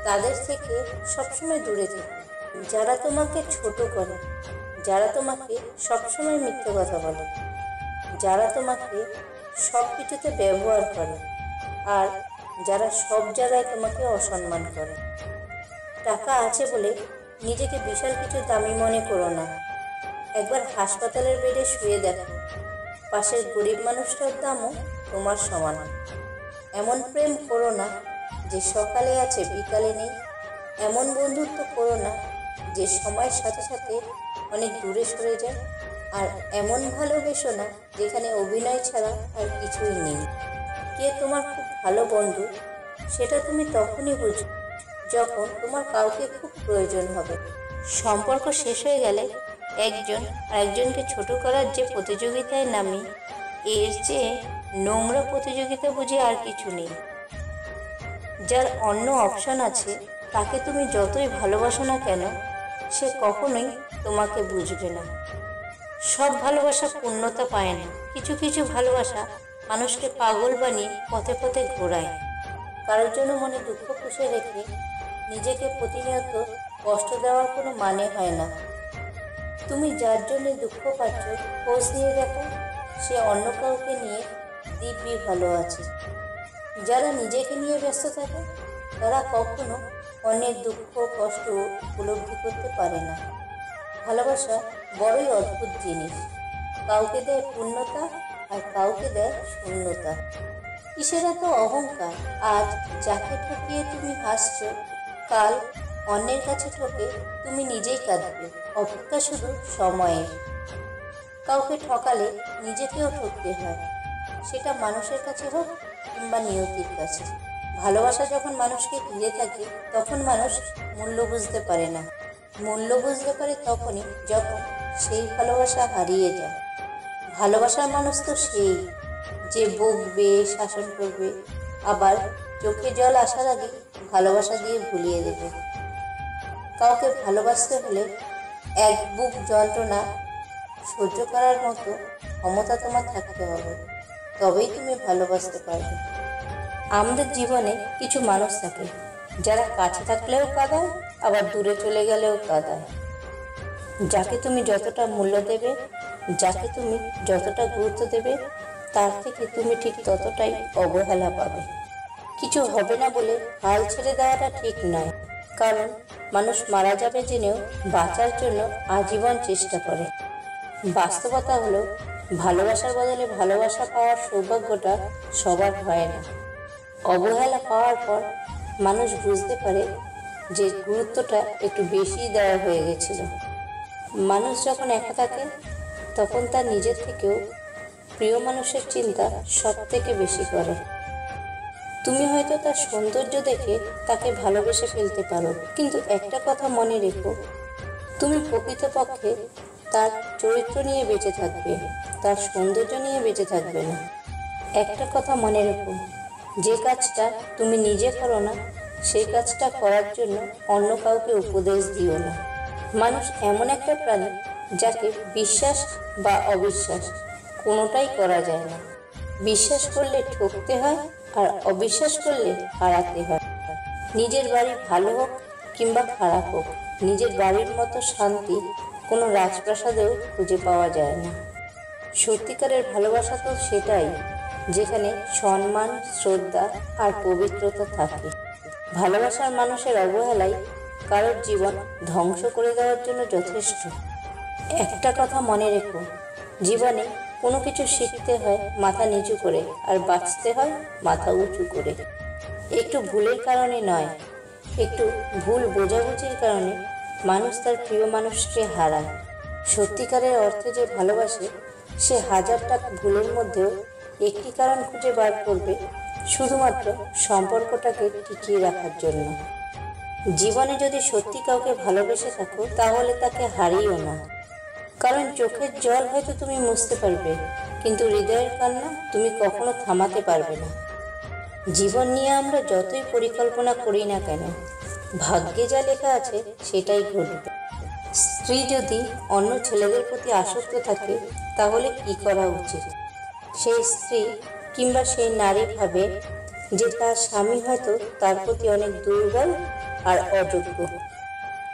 তাদের থেকে সবসময় দূরে থেকো। যারা তোমাকে ছোট করে, যারা তোমাকে সবসময় মিথ্যে কথা বলে, যারা তোমাকে সব কিছুতে ব্যবহার করে, আর যারা সব জায়গায় তোমাকে অসম্মান করে। টাকা আছে বলে নিজেকে বিশাল কিছু দামি মনে করো না। একবার হাসপাতালের বেডে শুয়ে দেখো, পাশের গরিব মানুষটার দামও তোমার সমান। এমন প্রেম করো না যে সকালে আছে বিকালে নেই। এমন বন্ধুত্ব করো না যে সময়ের সাথে সাথে অনেক দূরে সরে যায়। আর এমন ভালোবেসো না যেখানে অভিনয় ছাড়া আর কিছুই নেই। কে তোমার খুব ভালো বন্ধু সেটা তুমি তখনই বুঝবে যখন তোমার কাউকে খুব প্রয়োজন হবে। সম্পর্ক শেষ হয়ে গেলে একজন আরেকজনকে ছোট করার যে প্রতিযোগিতায় নামি, এর চেয়ে নোংরা প্রতিযোগিতা বুঝি আর কিছু নেই। যার অন্য অপশন আছে তাকে তুমি যতই ভালোবাসো না কেন, সে কখনোই তোমাকে বুঝবে না। সব ভালোবাসা পূর্ণতা পায় না। কিছু কিছু ভালোবাসা মানুষকে পাগল বানিয়ে পথে পথে ঘোরায়। কারোর জন্য মনে দুঃখ পুষে রেখে নিজেকে প্রতিনিয়ত কষ্ট দেওয়ার কোনো মানে হয় না। তুমি যার জন্য দুঃখ পাচ্ছ খোঁজ নিয়ে দেখো, সে অন্য কাউকে নিয়ে দিব্যি ভালো আছে। যারা নিজেকে নিয়ে ব্যস্ত থাকে তারা কখনো অনেক দুঃখ কষ্ট উপলব্ধি করতে পারে না। ভালোবাসা বড়ই অদ্ভুত জিনিস। কাউকে দেয় পূর্ণতা আর কাউকে দেয় শূন্যতা। কিসের এত অহংকার? আজ যাকে ঠকিয়ে তুমি হাসছো, কাল অন্যের কাছে ঠকে তুমি নিজেই কাঁদবে। অপেক্ষা শুধু সময়ের। কাউকে ঠকালে নিজেকেও ঠকতে হয়, সেটা মানুষের কাছে হোক কিংবা নিয়তির কাছে। ভালোবাসা যখন মানুষকে ঘিরে থাকে তখন মানুষ মূল্য বুঝতে পারে না। মূল্য বুঝতে পারে তখনই যখন সেই ভালোবাসা হারিয়ে যায়। ভালোবাসার মানুষ তো সেই যে বকবে, শাসন করবে, আবার চোখে জল আসার আগে ভালোবাসা দিয়ে ভুলিয়ে দেবে। কাউকে ভালোবাসতে হলে এক বুক যন্ত্রণা সহ্য করার মতো ক্ষমতা তোমার থাকতে হবে, তবেই তুমি ভালোবাসতে পারবে। আমাদের জীবনে কিছু মানুষ থাকে যারা কাছে থাকলেও কাঁদায়, আবার দূরে চলে গেলেও কাঁদায়। যাকে তুমি যতটা মূল্য দেবে, যাকে তুমি যতটা গুরুত্ব দেবে, তার থেকে তুমি ঠিক ততটাই অবহেলা পাবে। কিছু হবে না বলে হাল ছেড়ে দেওয়াটা ঠিক নয়, কারণ মানুষ মারা যাবে জেনেও বাঁচার জন্য আজীবন চেষ্টা করে। বাস্তবতা হলো ভালোবাসার বদলে ভালোবাসা পাওয়ার সৌভাগ্যটা সবার হয় না। অবহেলা পাওয়ার পর মানুষ বুঝতে পারে যে গুরুত্বটা একটু বেশি দেওয়া হয়ে গেছিল। মানুষ যখন একা থাকে তখন তার নিজের থেকেও প্রিয় মানুষের চিন্তা সব থেকে বেশি করে। তুমি হয়তো তার সৌন্দর্য দেখে তাকে ভালোবেসে ফেলতে পারো, কিন্তু একটা কথা মনে রেখো, তুমি প্রকৃতপক্ষে তার চরিত্র নিয়ে বেঁচে থাকবে, তার সৌন্দর্য নিয়ে বেঁচে থাকবে না। একটা কথা মনে রেখো, যে কাজটা তুমি নিজে করো না সেই কাজটা করার জন্য অন্য কাউকে উপদেশ দিও না। মানুষ এমন একটা প্রাণী যাকে বিশ্বাস বা অবিশ্বাস কোনোটাই করা যায় না। বিশ্বাস করলে ঠকতে হয়, আর অবিশ্বাস করলে হারাতে হয়। নিজের বাড়ি ভালো হোক কিংবা খারাপ হোক, নিজের বাড়ির মতো শান্তি কোনো রাজপ্রাসাদেও খুঁজে পাওয়া যায় না। সত্যিকারের ভালোবাসা তো সেটাই যেখানে সম্মান, শ্রদ্ধা আর পবিত্রতা থাকে। ভালোবাসার মানুষের অবহেলাই কারোর জীবন ধ্বংস করে দেওয়ার জন্য যথেষ্ট। একটা কথা মনে রেখো, জীবনে কোনো কিছু শিখতে হয় মাথা নিচু করে, আর বাঁচতে হয় মাথা উঁচু করে। একটু ভুলের কারণে নয়, একটু ভুল বোঝাবুঝির কারণে মানুষ তার প্রিয় মানুষকে হারায়। সত্যিকারের অর্থে যে ভালোবাসে সে হাজারটা ভুলের মধ্যেও একটি কারণ খুঁজে বার করবে, শুধুমাত্র সম্পর্কটাকে টিকিয়ে রাখার জন্য। জীবনে যদি সত্যি কাউকে ভালোবেসে থাকো তাহলে তাকে হারিও না, কারণ চোখের জল হয়তো তুমি মুছতে পারবে, কিন্তু হৃদয়ের কান্না তুমি কখনো থামাতে পারবে না। জীবন নিয়ে আমরা যতই পরিকল্পনা করি না কেন, ভাগ্যে যা লেখা আছে সেটাই ঘটবে। স্ত্রী যদি অন্য ছেলেদের প্রতি আসক্ত থাকে তাহলে কি করা উচিত? সেই স্ত্রী কিংবা সেই নারী ভাবে যে তার স্বামী হয়তো তার প্রতি অনেক দুর্বল আর অযোগ্য।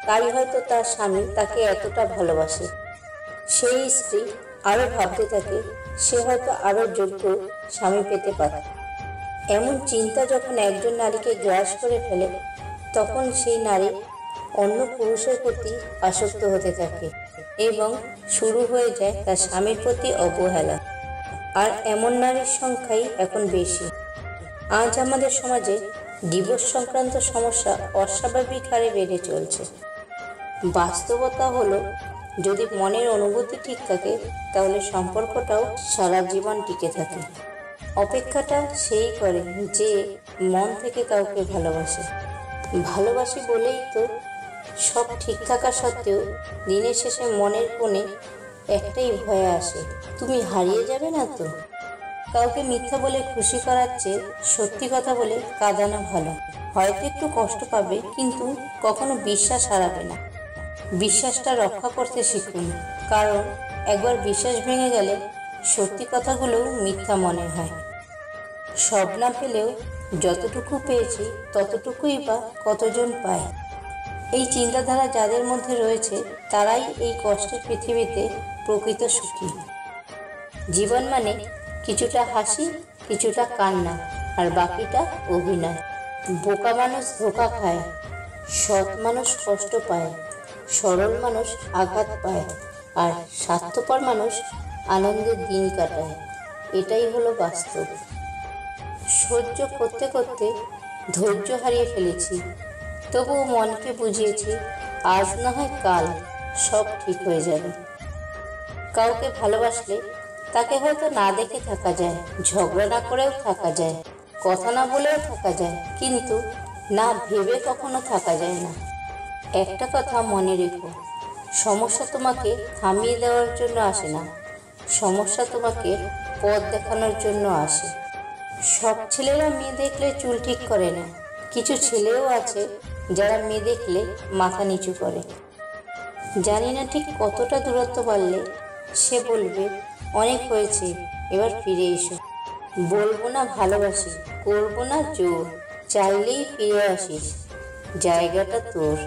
তাই হয়তো তার স্বামী তাকে এতটা ভালোবাসে। সেই স্ত্রী আরও ভাবতে থাকে সে হয়তো আরও যোগ্য স্বামী পেতে পারে। এমন চিন্তা যখন একজন নারীকে গ্রাস করে ফেলে, তখন সেই নারী অন্য পুরুষের প্রতি আসক্ত হতে থাকে এবং শুরু হয়ে যায় তার স্বামীর প্রতি অবহেলা। আর এমন নারীর সংখ্যাই এখন বেশি। আজ আমাদের সমাজে ডিভোর্স সংক্রান্ত সমস্যা অস্বাভাবিক হারে বেড়ে চলছে। বাস্তবতা হলো, যদি মনের অনুভূতি ঠিক থাকে তাহলে সম্পর্কটাও সারা জীবন টিকে থাকে। অপেক্ষাটা সেই করে যে মন থেকে কাউকে ভালোবাসে। ভালোবাসি বলেই তো সব ঠিক থাকা সত্ত্বেও দিনের শেষে মনের কোণে একটাই ভয় আসে, তুমি হারিয়ে যাবে না তো। কাউকে মিথ্যা বলে খুশি করার চেয়ে সত্যি কথা বলে কাঁদানো ভালো। হয়তো একটু কষ্ট পাবে, কিন্তু কখনো বিশ্বাস হারাবে না। বিশ্বাসটা রক্ষা করতে শিখুন, কারণ একবার বিশ্বাস ভেঙে গেলে সত্যি কথাগুলোও মিথ্যা মনে হয়। সব না পেলেও যতটুকু পেয়েছি ততটুকুই বা কতজন পায়। এই চিন্তাধারা যাদের মধ্যে রয়েছে তারাই এই কষ্টের পৃথিবীতে প্রকৃত সুখী। জীবন মানে কিছুটা হাসি, কিছুটা কান্না, আর বাকিটা অভিনয়। বোকা মানুষ ধোঁকা খায়, সৎ মানুষ কষ্ট পায়, সরল মানুষ আঘাত পায়, আর স্বার্থপর মানুষ আনন্দের দিন কাটায়। এটাই হলো বাস্তব। সহ্য করতে করতে ধৈর্য হারিয়ে ফেলেছি, তবুও মনকে বুঝিয়েছি আজ না হয় কাল সব ঠিক হয়ে যাবে। কাউকে ভালোবাসলে তাকে হয়তো না দেখে থাকা যায়, ঝগড়া না করেও থাকা যায়, কথা না বলেও থাকা যায়, কিন্তু না ভেবে কখনো থাকা যায় না। একটা কথা মনে রেখো, সমস্যা তোমাকে থামিয়ে দেওয়ার জন্য আসে না, সমস্যা তোমাকে পথ দেখানোর জন্য আসে। সব ছেলেরা মেয়ে দেখলে চুল ঠিক করে না, কিছু ছেলেও আছে যারা মেয়ে দেখলে মাথা নিচু করে। জানি না ঠিক কতটা দূরত্ব বাড়লে সে বলবে অনেক হয়েছে, এবার ফিরে এসো। বলবো না ভালোবাসি, করবো না জোর, চাইলেই ফিরে আসিস, জায়গাটা তোর।